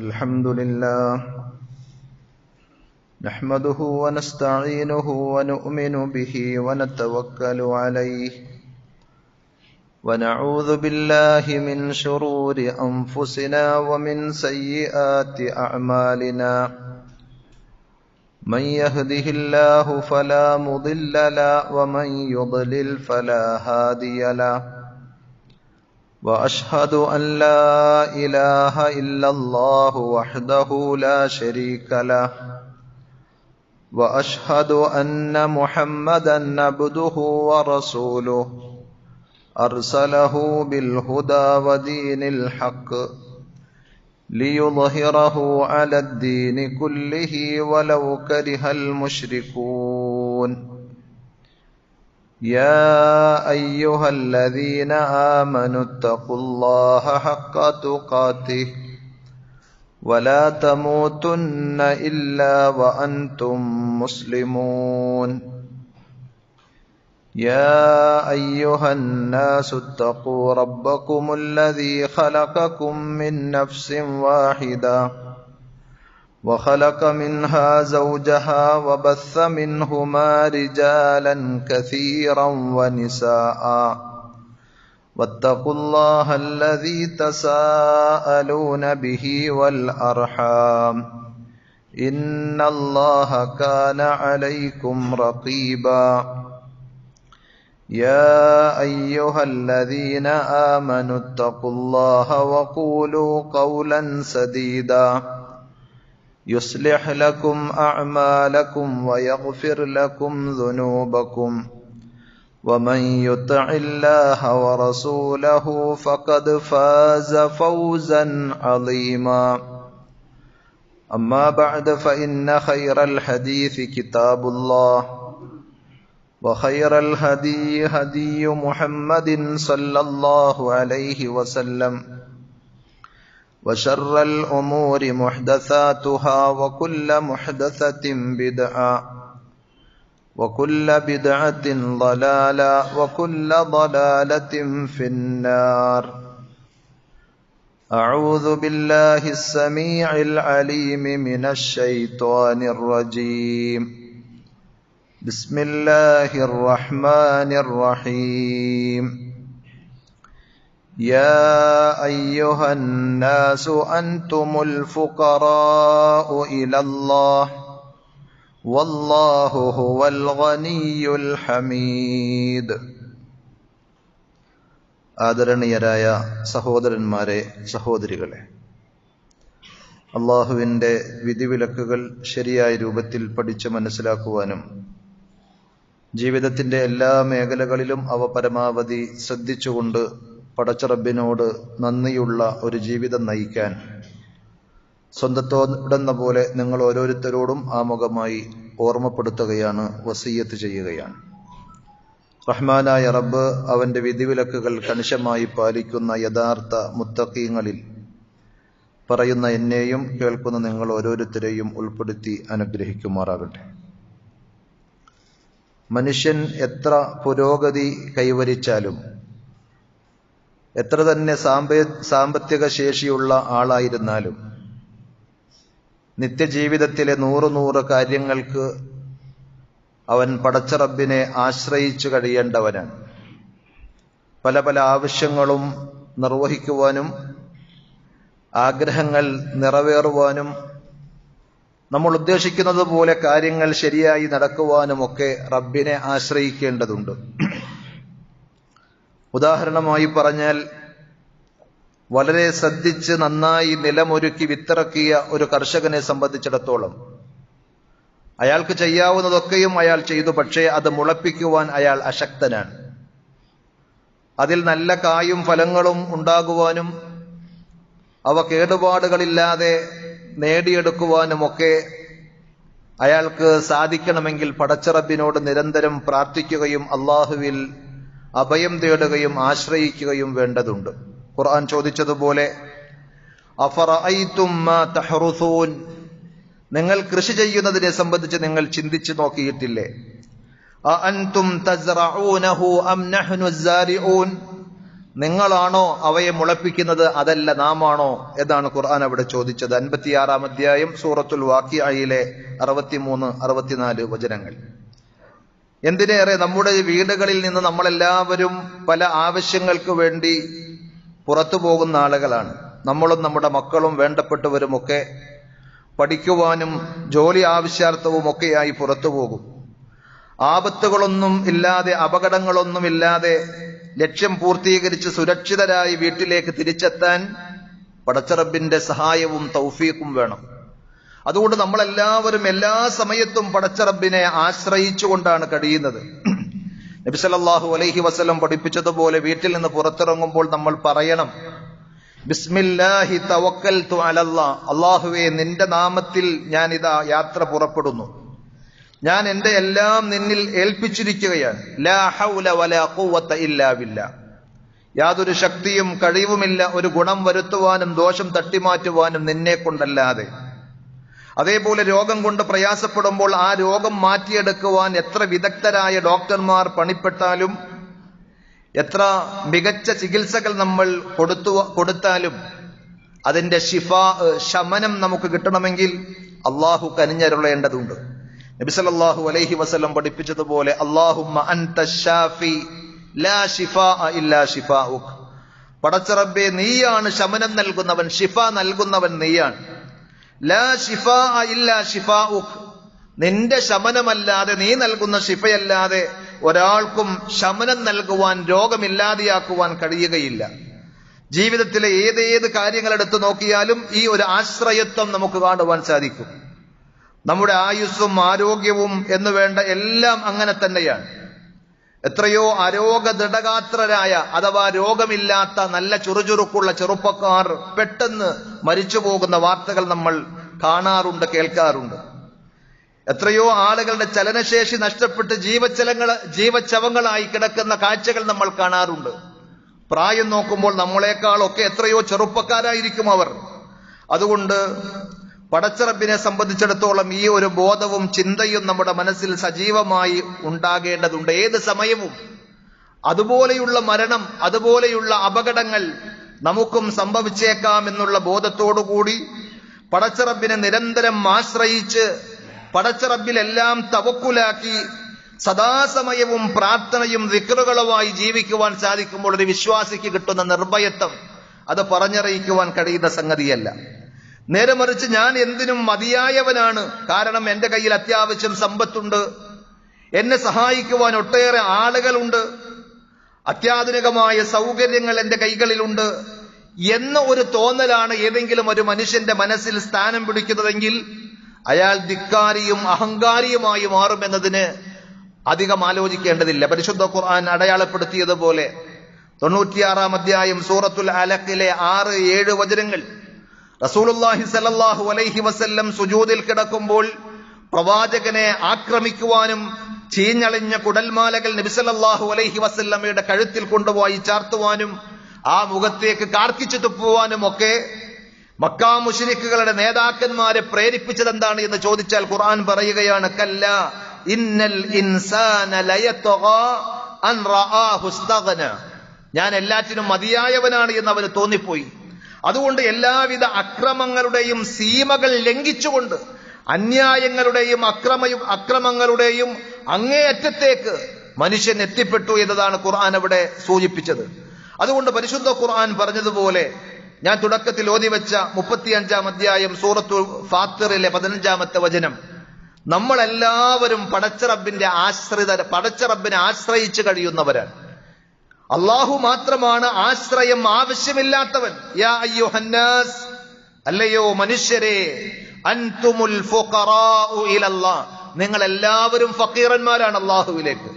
الحمد لله نحمده ونستعينه ونؤمن به ونتوكل عليه ونعوذ بالله من شرور أنفسنا ومن سيئات أعمالنا من يهده الله فلا مضل له ومن يضلل فلا هادي له وأشهد أن لا إله إلا الله وحده لا شريك له وأشهد أن محمدا عبده ورسوله أرسله بالهدى ودين الحق ليظهره على الدين كله ولو كره المشركون يا أيها الذين آمنوا اتقوا الله حق تقاته ولا تموتن إلا وأنتم مسلمون يا أيها الناس اتقوا ربكم الذي خلقكم من نفس واحدة وخلق منها زوجها وبث منهما رجالا كثيرا ونساء واتقوا الله الذي تساءلون به والأرحام إن الله كان عليكم رقيبا يا أيها الذين آمنوا اتقوا الله وقولوا قولا سديدا يصلح لكم أعمالكم ويغفر لكم ذنوبكم ومن يطع الله ورسوله فقد فاز فوزا عظيما أما بعد فإن خير الحديث كتاب الله وخير الهدي هدي محمد صلى الله عليه وسلم وشر الأمور محدثاتها وكل محدثة بدعة وكل بدعة ضلالة وكل ضلالة في النار أعوذ بالله السميع العليم من الشيطان الرجيم بسم الله الرحمن الرحيم يا أيها الناس أنتم الفقراء إلى الله والله هو الغني الحميد. ആദരണീയരായ സഹോദരന്മാരെ, സഹോദരികളെ, അള്ളാഹുവിൻ്റെ വിധിവിലക്കുകൾ ശരിയായ രൂപത്തിൽ പഠിച്ച് മനസ്സിലാക്കുവാനും ജീവിതത്തിൻ്റെ എല്ലാ മേഖലകളിലും അവ പരമാവധി ശ്രദ്ധിച്ചുകൊണ്ട് പടച്ച റബ്ബിനോട് നന്ദിയുള്ള ഒരു ജീവിതം നയിക്കാൻ സ്വന്തത്തോടെന്ന പോലെ നിങ്ങൾ ഓരോരുത്തരോടും ആമുഖമായി ഓർമ്മപ്പെടുത്തുകയാണ്, വസിയ്യത്ത് ചെയ്യുകയാണ്. റഹ്മാനായ റബ്ബ് അവൻ്റെ വിധിവിലക്കുകൾ കണിശമായി പാലിക്കുന്ന യഥാർത്ഥ മുത്തഖീങ്ങളിൽ പറയുന്ന എന്നെയും കേൾക്കുന്ന നിങ്ങൾ ഓരോരുത്തരെയും ഉൾപ്പെടുത്തി അനുഗ്രഹിക്കുമാറാകട്ടെ. മനുഷ്യൻ എത്ര പുരോഗതി കൈവരിച്ചാലും എത്ര തന്നെ സാമ്പത്തിക ശേഷിയുള്ള ആളായിരുന്നാലും നിത്യജീവിതത്തിലെ നൂറ് കാര്യങ്ങൾക്ക് അവൻ പടച്ച റബ്ബിനെ ആശ്രയിച്ചു കഴിയേണ്ടവനാണ്. പല പല ആവശ്യങ്ങളും നിർവഹിക്കുവാനും ആഗ്രഹങ്ങൾ നിറവേറുവാനും നമ്മൾ ഉദ്ദേശിക്കുന്നത് പോലെ കാര്യങ്ങൾ ശരിയായി നടക്കുവാനുമൊക്കെ റബ്ബിനെ ആശ്രയിക്കേണ്ടതുണ്ട്. ഉദാഹരണമായി പറഞ്ഞാൽ, വളരെ ശ്രദ്ധിച്ച് നന്നായി നിലമൊരുക്കി വിത്തിറക്കിയ ഒരു കർഷകനെ സംബന്ധിച്ചിടത്തോളം അയാൾക്ക് ചെയ്യാവുന്നതൊക്കെയും അയാൾ ചെയ്തു. പക്ഷേ അത് മുളപ്പിക്കുവാൻ അയാൾ അശക്തനാണ്. അതിൽ നല്ല കായും ഫലങ്ങളും ഉണ്ടാകുവാനും അവ കേടുപാടുകളില്ലാതെ നേടിയെടുക്കുവാനുമൊക്കെ അയാൾക്ക് സാധിക്കണമെങ്കിൽ പടച്ച റബ്ബിനോട് നിരന്തരം പ്രാർത്ഥിക്കുകയും അള്ളാഹുവിൽ അഭയം തേടുകയും ആശ്രയിക്കുകയും വേണ്ടതുണ്ട്. ഖുർആൻ ചോദിച്ചതുപോലെ, അഫറഅയ്തും മാ തഹ്റുസൂൻ, നിങ്ങൾ കൃഷി ചെയ്യുന്നതിനെ സംബന്ധിച്ച് നിങ്ങൾ ചിന്തിച്ചു നോക്കിയിട്ടില്ലേ? അഅൻതും തസ്റഊനഹു അം നഹ്നു സ്സാരിഊൻ, നിങ്ങളാണോ അവയെ മുളപ്പിക്കുന്നത്, അതല്ല നാം ആണോ എന്നാണ് ഖുർആൻ അവിടെ ചോദിച്ചത്. 56-ാം അധ്യായം സൂറത്തുൽ വാഖിഅയിലെ 63-64 വചനങ്ങൾ. എന്തിനേറെ നമ്മുടെ വീടുകളിൽ നിന്ന് നമ്മളെല്ലാവരും പല ആവശ്യങ്ങൾക്ക് വേണ്ടി പുറത്തു പോകുന്ന ആളുകളാണ്. നമ്മളും നമ്മുടെ മക്കളും വേണ്ടപ്പെട്ടവരുമൊക്കെ പഠിക്കുവാനും ജോലി ആവശ്യാർത്ഥവും ഒക്കെയായി പുറത്തു പോകും. ആപത്തുകളൊന്നും ഇല്ലാതെ, അപകടങ്ങളൊന്നും ഇല്ലാതെ ലക്ഷ്യം പൂർത്തീകരിച്ച് സുരക്ഷിതരായി വീട്ടിലേക്ക് തിരിച്ചെത്താൻ പടച്ചറബിന്റെ സഹായവും തൗഫീഖും വേണം. അതുകൊണ്ട് നമ്മളെല്ലാവരും എല്ലാ സമയത്തും പടച്ചറബിനെ ആശ്രയിച്ചുകൊണ്ടാണ് കഴിയുന്നത്. നബി സല്ലല്ലാഹു അലൈഹി വസല്ലം പഠിപ്പിച്ചതുപോലെ വീട്ടിൽ നിന്ന് പുറത്തിറങ്ങുമ്പോൾ നമ്മൾ പറയണം, ബിസ്മില്ലാഹി തവക്കൽതു അലല്ലാഹ്, അല്ലാഹുവേ നിന്റെ നാമത്തിൽ ഞാൻ ഇതാ യാത്ര പുറപ്പെടുന്നു, ഞാൻ എന്റെ എല്ലാം നിന്നിൽ ഏൽപ്പിച്ചിരിക്കുകയാണ്. ലാ ഹൗല വലാ ഖുവത ഇല്ലാ ബില്ലാഹ്, യാതൊരു ശക്തിയും കഴിവുമില്ല ഒരു ഗുണം വരുത്തുവാനും ദോഷം തട്ടിമാറ്റുവാനും നിന്നെ കൊണ്ടല്ലാതെ. അതേപോലെ രോഗം കൊണ്ട് പ്രയാസപ്പെടുമ്പോൾ ആ രോഗം മാറ്റിയെടുക്കുവാൻ എത്ര വിദഗ്ധരായ ഡോക്ടർമാർ പണിപ്പെട്ടാലും, എത്ര മികച്ച ചികിത്സകൾ നമ്മൾ കൊടുത്താലും അതിന്റെ ശമനം നമുക്ക് കിട്ടണമെങ്കിൽ അള്ളാഹു കനിഞ്ഞരുളേണ്ടതുണ്ട്. നബി സല്ലല്ലാഹു അലൈഹി വസല്ലം പഠിപ്പിച്ചതുപോലെ, അല്ലാഹുമ്മ അൻത ശാഫി ലാ ശിഫാഅ ഇല്ലാ ശിഫാഉക, പടച്ചറബ്ബേ നീയാണ് ശമനം നൽകുന്നവൻ, ശിഫ നൽകുന്നവൻ നീയാണ്. ലാ ശിഫാഅ ഇല്ലാ ശിഫാഉക, നിന്റെ ശമനമല്ലാതെ, നീ നൽകുന്ന ശിഫയല്ലാതെ ഒരാൾക്കും ശമനം നൽകുവാൻ, രോഗമില്ലാതെയാക്കുവാൻ കഴിയുകയില്ല. ജീവിതത്തിലെ ഏതേത് കാര്യങ്ങൾ എടുത്തു നോക്കിയാലും ഈ ഒരു ആശ്രയത്വം നമുക്ക് കാണുവാൻ സാധിക്കും. നമ്മുടെ ആയുസ്സും ആരോഗ്യവും എന്ന് വേണ്ട എല്ലാം അങ്ങനെ തന്നെയാണ്. എത്രയോ അരോഗദൃഢഗാത്രരായ അഥവാ രോഗമില്ലാത്ത നല്ല ചുറുചുറുക്കുള്ള ചെറുപ്പക്കാർ പെട്ടെന്ന് മരിച്ചു പോകുന്ന വാർത്തകൾ നമ്മൾ കാണാറുണ്ട്, കേൾക്കാറുണ്ട്. എത്രയോ ആളുകളുടെ ചലനശേഷി നഷ്ടപ്പെട്ട് ജീവച്ചവങ്ങളായി കിടക്കുന്ന കാഴ്ചകൾ നമ്മൾ കാണാറുണ്ട്. പ്രായം നോക്കുമ്പോൾ നമ്മളെക്കാളൊക്കെ എത്രയോ ചെറുപ്പക്കാരായിരിക്കും അവർ. അതുകൊണ്ട് പടച്ചറബിനെ സംബന്ധിച്ചിടത്തോളം ഈ ഒരു ബോധവും ചിന്തയും നമ്മുടെ മനസ്സിൽ സജീവമായി ഉണ്ടാകേണ്ടതുണ്ട്. ഏത് സമയവും അതുപോലെയുള്ള മരണം, അതുപോലെയുള്ള അപകടങ്ങൾ നമുക്കും സംഭവിച്ചേക്കാം എന്നുള്ള ബോധത്തോടുകൂടി പടച്ചറബിനെ നിരന്തരം ആശ്രയിച്ച് പടച്ചറബിലെല്ലാം തവക്കുലാക്കി സദാസമയവും പ്രാർത്ഥനയും ദിക്റുകളുമായി ജീവിക്കുവാൻ സാധിക്കുമ്പോൾ ഒരു വിശ്വാസിക്ക് കിട്ടുന്ന നിർഭയത്വം അത് പറഞ്ഞറിയിക്കുവാൻ കഴിയുന്ന സംഗതിയല്ല. നേരെ മറിച്ച് ഞാൻ എന്തിനും മതിയായവനാണ്, കാരണം എന്റെ കയ്യിൽ അത്യാവശ്യം സമ്പത്തുണ്ട്, എന്നെ സഹായിക്കുവാൻ ഒട്ടേറെ ആളുകളുണ്ട്, അത്യാധുനികമായ സൗകര്യങ്ങൾ എന്റെ കൈകളിലുണ്ട് എന്ന ഒരു തോന്നലാണ് ഏതെങ്കിലും ഒരു മനുഷ്യന്റെ മനസ്സിൽ സ്ഥാനം പിടിക്കുന്നതെങ്കിൽ അയാൾ ധിക്കാരിയും അഹങ്കാരിയുമായി മാറുമെന്നതിന് അധികം ആലോചിക്കേണ്ടതില്ല. പരിശുദ്ധ ഖുർആൻ അടയാളപ്പെടുത്തിയതുപോലെ 96-ാം അധ്യായം സൂറത്തുൽ അലഖിലെ 6-7 വചനങ്ങൾ, റസൂലുള്ളാഹി സ്വല്ലല്ലാഹു അലൈഹി വസല്ലം സുജൂദിൽ കിടക്കുമ്പോൾ പ്രവാചകനെ ആക്രമിക്കുവാനും ചീഞ്ഞളിഞ്ഞ കുടൽമാലകൾ നബി സല്ലല്ലാഹു അലൈഹി വസല്ലമയുടെ കഴുത്തിൽ കൊണ്ടുപോയി ചാർത്തുവാനും ആ മുഖത്തേക്ക് കാർക്കിച്ചു തുപ്പുവാനും ഒക്കെ മക്കാ മുശ്രിക്കുകളുടെ നേതാക്കന്മാരെ പ്രേരിപ്പിച്ചത് എന്താണ് എന്ന് ചോദിച്ചാൽ ഖുർആൻ പറയുകയാണ്, കല്ലാ ഇന്നൽ ഇൻസാന ലയത്ഗാ അൻ റആഹു ഇസ്തഗ്ന, ഞാൻ എല്ലാറ്റിനും മതിയായവനാണ് എന്ന് അവന് തോന്നിപ്പോയി. അതുകൊണ്ട് എല്ലാവിധ അക്രമങ്ങളുടെയും സീമകൾ ലംഘിച്ചുകൊണ്ട് അന്യായങ്ങളുടെയും അക്രമങ്ങളുടെയും അങ്ങേയറ്റത്തേക്ക് മനുഷ്യൻ എത്തിപ്പെട്ടു എന്നതാണ് ഖുർആൻ അവിടെ സൂചിപ്പിച്ചത്. അതുകൊണ്ട് പരിശുദ്ധ ഖുർആൻ പറഞ്ഞതുപോലെ ഞാൻ തുടക്കത്തിൽ ഓതിവെച്ച 35-ാം അധ്യായം സൂറത്തു ഫാത്തിറിലെ 15-ാമത്തെ വചനം, നമ്മളെല്ലാവരും പടച്ചറബിനെ ആശ്രയിച്ച് കഴിയുന്നവരാണ്. അള്ളാഹു മാത്രമാണ് ആശ്രയം ആവശ്യമില്ലാത്തവൻ. യാ അയ്യുഹന്നാസ്, അല്ലയോ മനുഷ്യരെ, അൻതുമുൽ ഫുഖറാഉ ഇലല്ലാഹ്, നിങ്ങൾ എല്ലാവരും ഫക്കീറന്മാരാണ്, അള്ളാഹുവിലേക്ക്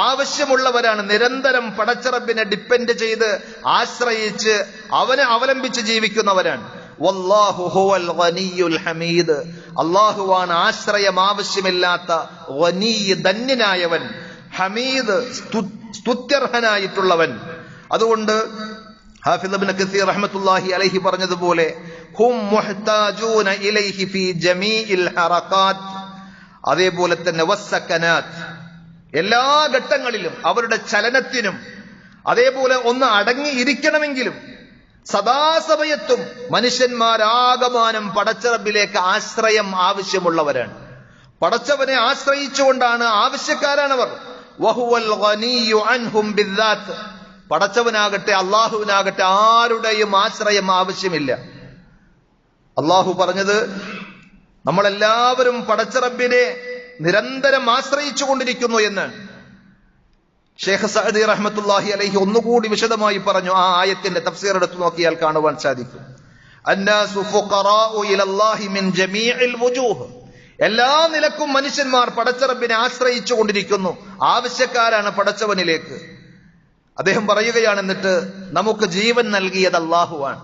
ആവശ്യമുള്ളവരാണ്. നിരന്തരം പടച്ചറബിനെ ഡിപ്പെൻഡ് ചെയ്ത് ആശ്രയിച്ച് അവനെ അവലംബിച്ച് ജീവിക്കുന്നവരാണ്. വല്ലാഹു ഹുവൽ ഗനിയ്യുൽ ഹമീദ്, അള്ളാഹുവാണ് ആശ്രയം ആവശ്യമില്ലാത്ത ഗനിയ്, ധന്യനായവൻ, ഹമീദ് സ്തുത്യർഹനായിട്ടുള്ളവൻ. അതുകൊണ്ട് ഹാഫിദ് ഇബ്നു കസീർ റഹ്മത്തുള്ളാഹി അലൈഹി പറഞ്ഞതുപോലെ, ഹും മുഹ്താജൂന ഇലൈഹി ഫീ ജമീഇൽ ഹറകാത്ത്, അതേപോലെ തന്നെ വസ്സകനാത്ത്, എല്ലാ ഘട്ടങ്ങളിലും അവരുടെ ചലനത്തിനും അതേപോലെ ഒന്ന് അടങ്ങിയിരിക്കണമെങ്കിലും സദാസമയത്തും മനുഷ്യന്മാരാകമാനം പടച്ചറബിലേക്ക് ആശ്രയം ആവശ്യമുള്ളവരാണ്. പടച്ചവനെ ആശ്രയിച്ചുകൊണ്ടാണ് ആവശ്യക്കാരാണവർ. വഹുവൽ ഗനിയ്യു അൻഹും ബിദ്ദാത്ത്. പടച്ചവനാകട്ടെ അള്ളാഹുവിനാകട്ടെ ആരുടെയും ആശ്രയം ആവശ്യമില്ല. അള്ളാഹു പറഞ്ഞത് നമ്മളെല്ലാവരും പടച്ചറബിനെ നിരന്തരം ആശ്രയിച്ചു കൊണ്ടിരിക്കുന്നു എന്ന് ഷേഖ് സഅദി റഹ്മത്തുള്ളാഹി അലൈഹി ഒന്നുകൂടി വിശദമായി പറഞ്ഞു. ആ ആയത്തിന്റെ തഫ്സീർ എടുത്തു നോക്കിയാൽ കാണുവാൻ സാധിക്കും. അന്നാസു ഫുഖറാഉ ഇലല്ലാഹി മിൻ ജമീഇൽ വുജൂഹ്. എല്ലാ നിലക്കും മനുഷ്യന്മാർ പടച്ചറബിനെ ആശ്രയിച്ചു കൊണ്ടിരിക്കുന്നു, ആവശ്യക്കാരാണ് പടച്ചവനിലേക്ക്. അദ്ദേഹം പറയുകയാണ്, എന്നിട്ട് നമുക്ക് ജീവൻ നൽകിയത് അള്ളാഹുവാണ്.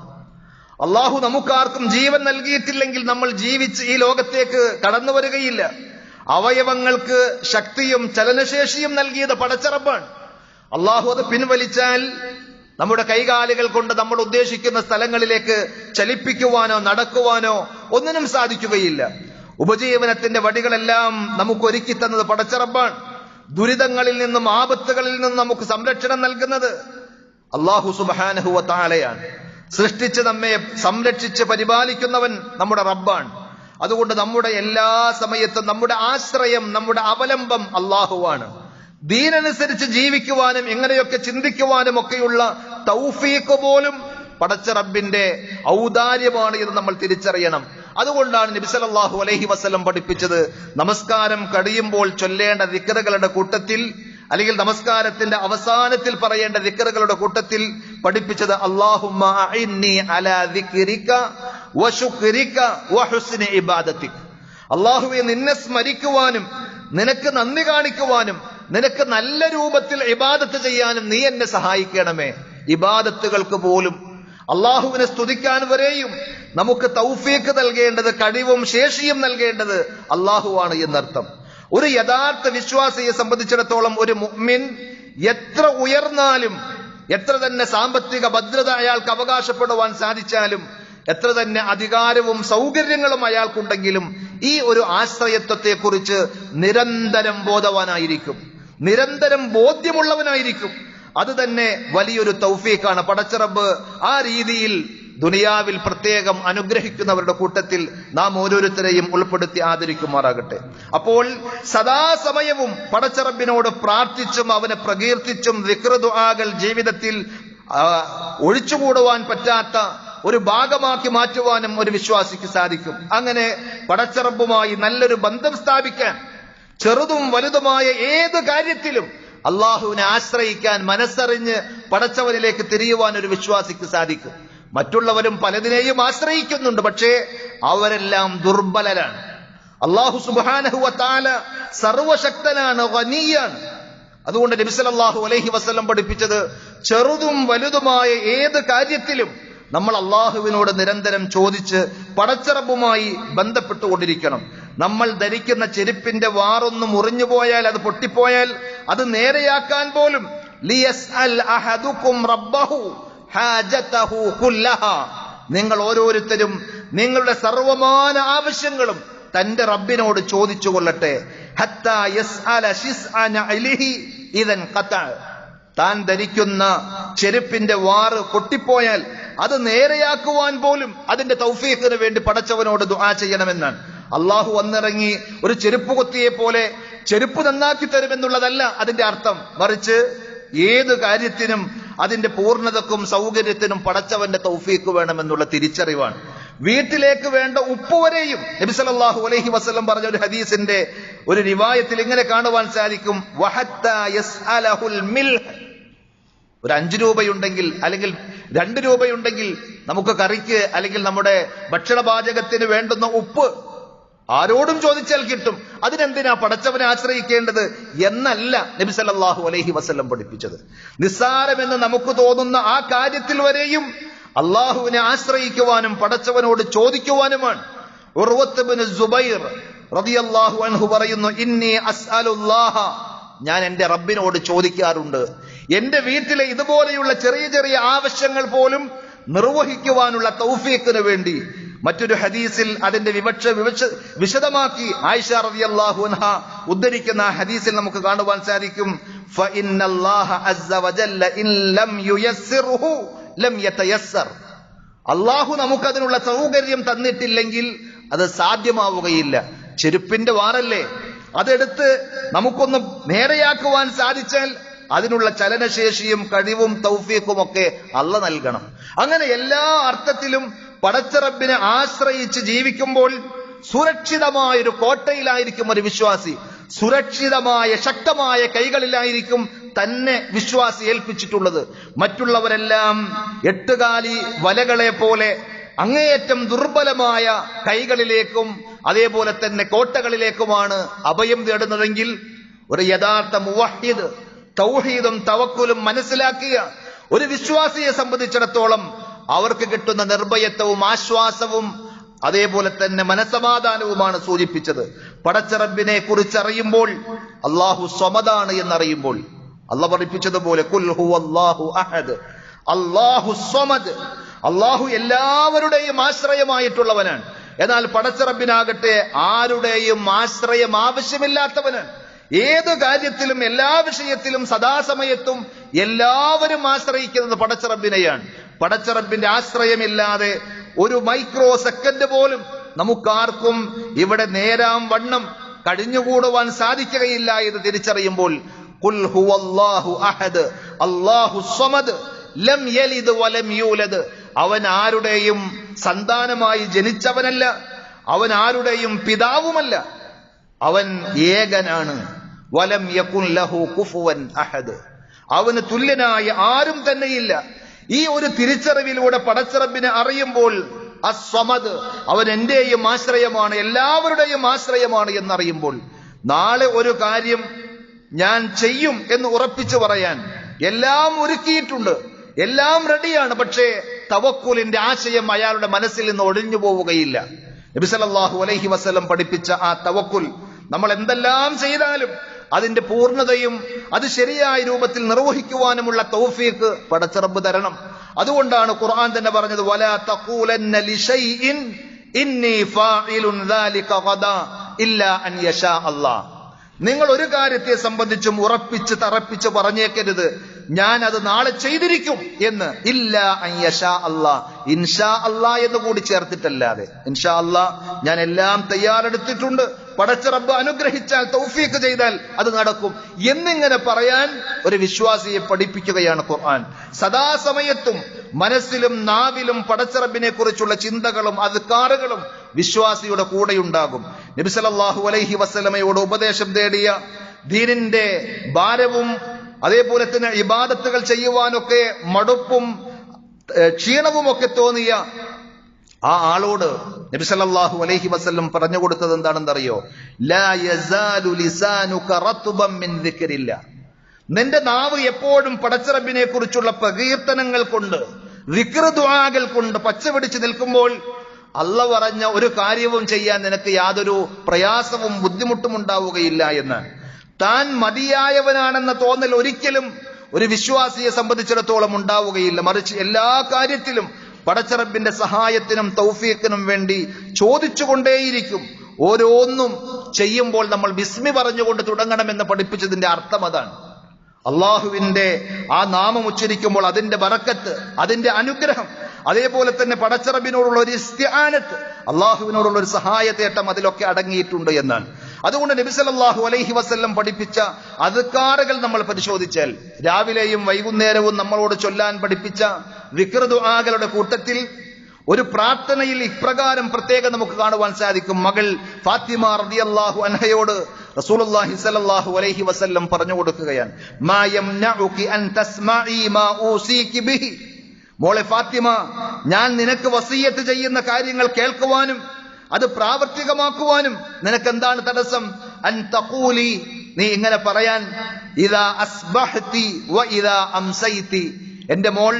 അള്ളാഹു നമുക്കാർക്കും ജീവൻ നൽകിയിട്ടില്ലെങ്കിൽ നമ്മൾ ജീവിച്ച് ഈ ലോകത്തേക്ക് കടന്നു വരികയില്ല. അവയവങ്ങൾക്ക് ശക്തിയും ചലനശേഷിയും നൽകിയത് പടച്ചറബാണ്. അള്ളാഹു അത് പിൻവലിച്ചാൽ നമ്മുടെ കൈകാലുകൾ കൊണ്ട് നമ്മൾ ഉദ്ദേശിക്കുന്ന സ്ഥലങ്ങളിലേക്ക് ചലിപ്പിക്കുവാനോ നടക്കുവാനോ ഒന്നിനും സാധിക്കുകയില്ല. ഉപജീവനത്തിന്റെ വഴികളെല്ലാം നമുക്ക് ഒരുക്കി തന്നത് പടച്ചറബാണ്. ദുരിതങ്ങളിൽ നിന്നും ആപത്തുകളിൽ നിന്നും നമുക്ക് സംരക്ഷണം നൽകുന്നത് അല്ലാഹു സുബ്ഹാനഹു വ തആലയാണ്. സൃഷ്ടിച്ച് നമ്മെ സംരക്ഷിച്ച് പരിപാലിക്കുന്നവൻ നമ്മുടെ റബ്ബാണ്. അതുകൊണ്ട് നമ്മുടെ എല്ലാ സമയത്തും നമ്മുടെ ആശ്രയം, നമ്മുടെ അവലംബം അള്ളാഹുവാണ്. ദീനനുസരിച്ച് ജീവിക്കുവാനും എങ്ങനെയൊക്കെ ചിന്തിക്കുവാനും ഒക്കെയുള്ള തൗഫീഖ് പോലും പടച്ച റബ്ബിന്റെ ഔദാര്യമാണ് എന്ന് നമ്മൾ തിരിച്ചറിയണം. അതുകൊണ്ടാണ് നബി സല്ലല്ലാഹു അലൈഹി വസല്ലം പഠിപ്പിച്ചത്, നമസ്കാരം കഴിയുമ്പോൾ ചൊല്ലേണ്ട ദിക്റുകളുടെ കൂട്ടത്തിൽ, അല്ലെങ്കിൽ നമസ്കാരത്തിന്റെ അവസാനത്തിൽ പറയേണ്ട ദിക്റുകളുടെ കൂട്ടത്തിൽ പഠിപ്പിച്ചത് അല്ലാഹുമ്മ അഇന്നി അലാ ദിക്രിക വശുക്രിക വഹുസ്നി ഇബാദതിക. അല്ലാഹുവേ, നിന്നെ സ്മരിക്കുവാനും നിനക്ക് നന്ദി കാണിക്കുവാനും നിനക്ക് നല്ല രൂപത്തിൽ ഇബാദത്ത് ചെയ്യാനും നീ എന്നെ സഹായിക്കണമേ. ഇബാദത്തുകൾക്ക് പോലും അള്ളാഹുവിനെ സ്തുതിക്കാൻ വരെയും നമുക്ക് തൗഫീഖ് നൽകേണ്ടത്, കഴിവും ശേഷിയും നൽകേണ്ടത് അള്ളാഹുവാണ് എന്നർത്ഥം. ഒരു യഥാർത്ഥ വിശ്വാസിയെ സംബന്ധിച്ചിടത്തോളം ഒരു മുഅ്മിൻ എത്ര ഉയർന്നാലും, എത്ര തന്നെ സാമ്പത്തിക ഭദ്രത അയാൾക്ക് അവകാശപ്പെടുവാൻ സാധിച്ചാലും, എത്ര തന്നെ അധികാരവും സൗകര്യങ്ങളും അയാൾക്കുണ്ടെങ്കിലും ഈ ഒരു ആശ്രയത്വത്തെ കുറിച്ച് നിരന്തരം ബോധവാനായിരിക്കും, നിരന്തരം ബോധ്യമുള്ളവനായിരിക്കും. അത് തന്നെ വലിയൊരു തൗഫീഖാണ്. പടച്ചറബ് ആ രീതിയിൽ ദുനിയാവിൽ പ്രത്യേകം അനുഗ്രഹിക്കുന്നവരുടെ കൂട്ടത്തിൽ നാം ഓരോരുത്തരെയും ഉൾപ്പെടുത്തി ആദരിക്കുമാറാകട്ടെ. അപ്പോൾ സദാസമയവും പടച്ചറബിനോട് പ്രാർത്ഥിച്ചും അവനെ പ്രകീർത്തിച്ചും ദിക്ർ ദുആകൾ ജീവിതത്തിൽ ഒഴിച്ചുകൂടുവാൻ പറ്റാത്ത ഒരു ഭാഗമാക്കി മാറ്റുവാനും ഒരു വിശ്വാസിക്ക് സാധിക്കും. അങ്ങനെ പടച്ചറബുമായി നല്ലൊരു ബന്ധം സ്ഥാപിക്കാൻ ചെറുതും വലുതുമായ ഏത് കാര്യത്തിലും അള്ളാഹുവിനെ ആശ്രയിക്കാൻ മനസ്സറിഞ്ഞ് പടച്ചവനിലേക്ക് തിരിയുവാൻ ഒരു വിശ്വാസിക്ക് സാധിക്കും. മറ്റുള്ളവരും പലതിനെയും ആശ്രയിക്കുന്നുണ്ട്, പക്ഷേ അവരെല്ലാം ദുർബലരാണ്. അല്ലാഹു സുബ്ഹാനഹു വ തആല സർവശക്തനാണ്, ഗനിയാണ്. അതുകൊണ്ട് നബി സല്ലല്ലാഹു അലൈഹി വസല്ലം പഠിപ്പിച്ചത് ചെറുതും വലുതുമായ ഏത് കാര്യത്തിലും നമ്മൾ അള്ളാഹുവിനോട് നിരന്തരം ചോദിച്ച് പടച്ചറബുമായി ബന്ധപ്പെട്ടുകൊണ്ടിരിക്കണം. നമ്മൾ ധരിക്കുന്ന ചെരുപ്പിന്റെ വാറൊന്ന് മുറിഞ്ഞു പോയാൽ, അത് പൊട്ടിപ്പോയാൽ, അത് നേരെയാക്കാൻ പോലും ലിയസ്അൽ അഹദുകും റബ്ബഹു ഹാജതഹു കുല്ലഹാ, നിങ്ങൾ ഓരോരുത്തരും നിങ്ങളുടെ സർവമാന ആവശ്യങ്ങളും തന്റെ റബ്ബിനോട് ചോദിച്ചു കൊള്ളട്ടെ. ഹത്താ യസ്അല ശിസ്അന ഇലൈഹി ഇദൻ ഖതാ, താൻ ധരിക്കുന്ന ചെരുപ്പിന്റെ വാറ് പൊട്ടിപ്പോയാൽ അത് നേരെയാക്കുവാൻ പോലും അതിന്റെ തൗഫീഖിന് വേണ്ടി പടച്ചവനോട് ദുആ ചെയ്യണമെന്നാണ്. അള്ളാഹു വന്നിറങ്ങി ഒരു ചെരുപ്പ് കുത്തിയെ പോലെ ചെരുപ്പ് നന്നാക്കി തരുമെന്നുള്ളതല്ല അതിന്റെ അർത്ഥം. മറിച്ച് ഏത് കാര്യത്തിനും അതിന്റെ പൂർണ്ണതക്കും സൗകര്യത്തിനും പടച്ചവന്റെ തൗഫീഖ് വേണമെന്നുള്ള തിരിച്ചറിവാണ്. വീട്ടിലേക്ക് വേണ്ട ഉപ്പ് വരെയും നബി സല്ലല്ലാഹു അലൈഹി വസല്ലം പറഞ്ഞ ഒരു ഹദീസിന്റെ ഒരു റിവായത്തിൽ ഇങ്ങനെ കാണുവാൻ സാധിക്കും, വഹത്താ യസ്അലഹുൽ മിൽഹ്, ഒരു 5 രൂപയുണ്ടെങ്കിൽ അല്ലെങ്കിൽ 2 രൂപയുണ്ടെങ്കിൽ നമുക്ക് കറിക്ക് അല്ലെങ്കിൽ നമ്മുടെ ഭക്ഷണപാചകത്തിന് വേണ്ടുന്ന ഉപ്പ് ആരോടും ചോദിച്ചാൽ കിട്ടും. അതിനെന്തിനാ പടച്ചവനെ ആശ്രയിക്കേണ്ടത് എന്നല്ല നബി സല്ലല്ലാഹു അലൈഹി വസല്ലം പഠിപ്പിച്ചത്. നിസ്സാരമെന്ന് നമുക്ക് തോന്നുന്ന ആ കാര്യത്തിൽ വരെയും അള്ളാഹുവിനെ ആശ്രയിക്കുവാനും പടച്ചവനോട് ചോദിക്കുവാനുമാണ്. ഉർവത്ത് ഇബ്നു സുബൈർ റളിയല്ലാഹു അൻഹു പറയുന്നു, ഇന്നി അസ്അലുല്ലാഹ, ഞാൻ എന്റെ റബ്ബിനോട് ചോദിക്കാറുണ്ട്. എന്റെ വീട്ടിലെ ഇതുപോലെയുള്ള ചെറിയ ചെറിയ ആവശ്യങ്ങൾ പോലും നിർവഹിക്കുവാനുള്ള തൗഫീഖിന് വേണ്ടി, മറ്റൊരു ഹദീസിൽ അതിന്റെ വിശദമാക്കി ആയിഷ റളിയല്ലാഹു അൻഹ ഉദ്ധരിക്കുന്ന ഹദീസിൽ നമുക്ക് കാണുവാൻ സാധിക്കും, ഫഇന്നല്ലാഹ അസ്സ വജല്ല ഇൻ ലം യുയസ്സിറുഹു ലം യതയസ്സർ. അല്ലാഹു നമുക്കതിനുള്ള സൗകര്യം തന്നിട്ടില്ലെങ്കിൽ അത് സാധ്യമാവുകയില്ല. ചെരുപ്പിന്റെ വാറല്ലേ, അതെടുത്ത് നമുക്കൊന്ന് നേരെയാക്കുവാൻ സാധിച്ചാൽ അതിനുള്ള ചലനശേഷിയും കഴിവും തൗഫീഖും ഒക്കെ അല്ലാഹ് നൽകണം. അങ്ങനെ എല്ലാ അർത്ഥത്തിലും പടച്ച റബ്ബിനെ ആശ്രയിച്ച് ജീവിക്കുമ്പോൾ സുരക്ഷിതമായൊരു കോട്ടയിലായിരിക്കും ഒരു വിശ്വാസി. സുരക്ഷിതമായ ശക്തമായ കൈകളിലായിരിക്കും തന്നെ വിശ്വാസി ഏൽപ്പിച്ചിട്ടുള്ളത്. മറ്റുള്ളവരെല്ലാം എട്ടുകാലി വലകളെ പോലെ അങ്ങേയറ്റം ദുർബലമായ കൈകളിലേക്കും അതേപോലെ തന്നെ കോട്ടകളിലേക്കുമാണ് അഭയം തേടുന്നതെങ്കിൽ ഒരു യഥാർത്ഥ മുവഹ്ഹിദ് തൗഹീദും തവക്കുലും മനസ്സിലാക്കിയ ഒരു വിശ്വാസിയെ സംബന്ധിച്ചിടത്തോളം അവർക്ക് കിട്ടുന്ന നിർഭയത്വവും ആശ്വാസവും അതേപോലെ തന്നെ മനസമാധാനവുമാണ് സൂചിപ്പിച്ചത്. പടച്ച റബ്ബിനെ കുറിച്ചറിയുമ്പോൾ അല്ലാഹു സ്വമദാണ് എന്നറിയുമ്പോൾ അല്ലാഹ് പഠിപ്പിച്ചതുപോലെ ഖുൽ ഹുവല്ലാഹു അഹദ് അല്ലാഹു സ്വമദ്, അല്ലാഹു എല്ലാവരുടെയും ആശ്രയമായിട്ടുള്ളവനാണ്. എന്നാൽ പടച്ച റബ്ബിനാകട്ടെ ആരുടെയും ആശ്രയം ആവശ്യമില്ലാത്തവനാണ്. ഏത് കാര്യത്തിലും എല്ലാ വിഷയത്തിലും സദാസമയത്തും എല്ലാവരും ആശ്രയിക്കുന്നത് പടച്ച റബ്ബിനെയാണ്. പടച്ച റബ്ബിന്റെ ആശ്രയമില്ലാതെ ഒരു മൈക്രോ സെക്കൻഡ് പോലും നമുക്കാർക്കും ഇവിടെ നേരാം വണ്ണം കഴിഞ്ഞുകൂടുവാൻ സാധിക്കുകയില്ല എന്ന് തിരിച്ചറിയുമ്പോൾ ഖുൽ ഹുവല്ലാഹു അഹദ് അല്ലാഹു സ്വമദ് ലം യലിദ് വലം യൂലദ്, അവൻ ആരുടെയും സന്താനമായി ജനിച്ചവനല്ല, അവൻ ആരുടെയും പിതാവുമല്ല, അവൻ ഏകനാണ്. വലം യകുൻ ലഹു കുഫുവൻ അഹദ്, അവന് തുല്യനായ ആരും തന്നെയില്ല. ഈ ഒരു തിരിച്ചറിവിലൂടെ പടച്ച റബ്ബിനെ അറിയുമ്പോൾ അസ്വമദ്, അവൻ എന്റെയും ആശ്രയമാണ്, എല്ലാവരുടെയും ആശ്രയമാണ് എന്നറിയുമ്പോൾ നാളെ ഒരു കാര്യം ഞാൻ ചെയ്യും എന്ന് ഉറപ്പിച്ചു പറയാൻ എല്ലാം ഒരുക്കിയിട്ടുണ്ട്, എല്ലാം റെഡിയാണ്. പക്ഷേ തവക്കുലിന്റെ ആശയം അയാളുടെ മനസ്സിൽ നിന്ന് ഒഴിഞ്ഞു പോവുകയില്ല. നബി സല്ലല്ലാഹു അലൈഹി വസല്ലം പഠിപ്പിച്ച ആ തവക്കുൽ നമ്മൾ എന്തെല്ലാം ചെയ്താലും അതിന്റെ പൂർണ്ണതയും അത് ശരിയായ രൂപത്തിൽ നിർവഹിക്കുവാനുമുള്ള തൗഫീഖ് പടച്ച റബ്ബ് തരണം. അതുകൊണ്ടാണ് ഖുർആൻ തന്നെ പറഞ്ഞത് വലാ തഖൂലന്ന ലിശൈഇൻ ഇന്നി ഫാഇലുൻ ദാലിക ഗദാ ഇല്ലാ അൻ യശാ അല്ലാഹ്. നിങ്ങൾ ഒരു കാര്യത്തെ സംബന്ധിച്ചും ഉറപ്പിച്ച് തറപ്പിച്ച് പറഞ്ഞേക്കരുത് ഞാൻ അത് നാളെ ചെയ്തിരിക്കും എന്ന്. ഇല്ലാ അൻ യശാ അല്ലാഹ്, ഇൻഷാ അല്ലാഹ് എന്ന് കൂടി ചേർത്തിട്ടല്ലാതെ. ഇൻഷാ അല്ലാഹ് ഞാൻ എല്ലാം തയ്യാറെടുത്തിട്ടുണ്ട്, പടച്ച റബ്ബ് അനുഗ്രഹിച്ചാൽ തൗഫീഖ് ചെയ്താൽ അത് നടക്കും എന്നിങ്ങനെ പറയാൻ ഒരു വിശ്വാസിയെ പഠിപ്പിക്കുകയാണ് ഖുർആൻ. സദാസമയത്തും മനസ്സിലും നാവിലും പടച്ച റബ്ബിനെ കുറിച്ചുള്ള ചിന്തകളും അദ്കാറുകളും വിശ്വാസിയുടെ കൂടെയുണ്ടാകും. നബി സല്ലല്ലാഹു അലൈഹി വസല്ലമയോട് ഉപദേശം തേടിയ ദീനിന്റെ ഭാരവും അതേപോലെ തന്നെ ഇബാദത്തുകൾ ചെയ്യുവാനൊക്കെ മടുപ്പും ക്ഷീണവും ഒക്കെ തോന്നിയ ആ ആളോട് നബി സല്ലല്ലാഹു അലൈഹി വസല്ലം പറഞ്ഞു കൊടുത്തത് എന്താണെന്നറിയോ? ലാ യസാലു ലിസാനുക റത്ബൻ മിൻ ദിക്രില്ല, നിന്റെ നാവ് എപ്പോഴും പടച്ച റബ്ബിനെ കുറിച്ചുള്ള പ്രകീർത്തനങ്ങൾ കൊണ്ട് ദിക്ർ ദുആകൾ കൊണ്ട് പച്ചപിടിച്ച് നിൽക്കുമ്പോൾ അല്ലാഹ് പറഞ്ഞ ഒരു കാര്യവും ചെയ്യാൻ നിനക്ക് യാതൊരു പ്രയാസവും ബുദ്ധിമുട്ടും ഉണ്ടാവുകയില്ല എന്ന്. താൻ മതിയായവനാണെന്ന തോന്നൽ ഒരിക്കലും ഒരു വിശ്വാസിയെ സംബന്ധിച്ചിടത്തോളം ഉണ്ടാവുകയില്ല. മറിച്ച് എല്ലാ കാര്യത്തിലും പടച്ച റബ്ബിന്റെ സഹായത്തിനും തൗഫീഖിനും വേണ്ടി ചോദിച്ചുകൊണ്ടേയിരിക്കും. ഓരോന്നും ചെയ്യുമ്പോൾ നമ്മൾ ബിസ്മി പറഞ്ഞുകൊണ്ട് തുടങ്ങണമെന്ന് പഠിപ്പിച്ചതിന്റെ അർത്ഥം അതാണ്. അള്ളാഹുവിന്റെ ആ നാമം ഉച്ചരിക്കുമ്പോൾ അതിന്റെ ബറക്കത്ത്, അതിന്റെ അനുഗ്രഹം, അതേപോലെ തന്നെ പടച്ച റബ്ബിനോടുള്ള ഒരു ഇസ്തിആനത്ത്, അള്ളാഹുവിനോടുള്ള ഒരു സഹായത്തേട്ടം അതിലൊക്കെ അടങ്ങിയിട്ടുണ്ട് എന്നാണ്. അതുകൊണ്ട് നബി സല്ലല്ലാഹു അലൈഹി വസല്ലം പഠിപ്പിച്ച അദ്കാറുകൾ നമ്മൾ പരിശോധിച്ചാൽ രാവിലെയും വൈകുന്നേരവും നമ്മളോട് ചൊല്ലാൻ പഠിപ്പിച്ച ദിക്ർ ദുആകളുടെ കൂട്ടത്തിൽ ഒരു പ്രാർത്ഥനയിൽ ഇപ്രകാരം പ്രത്യേകം നമുക്ക് കാണുവാൻ സാധിക്കും. മകൾ ഫാത്തിമ റളിയല്ലാഹു അൻഹയോട് റസൂലുള്ളാഹി സ്വല്ലല്ലാഹു അലൈഹി വസല്ലം പറഞ്ഞു കൊടുക്കുകയാണ്, മാ യംനഉകി അൻ തസ്മഈ മാ ഊസീകി ബിഹി, മോളെ ഫാത്തിമ, ഞാൻ നിനക്ക് വസിയ്യത്ത് ചെയ്യുന്ന കാര്യങ്ങൾ കേൾക്കുവാനും അത് പ്രാവർത്തികമാക്കുവാനും നിനക്ക് എന്താണ് തടസ്സം? അൻ തഖൂലി, നീ ഇങ്ങനെ പറയാൻ, ഇദാ അസ്ബഹ്തി വ ഇദാ അംസൈതി, എന്റെ മോൾ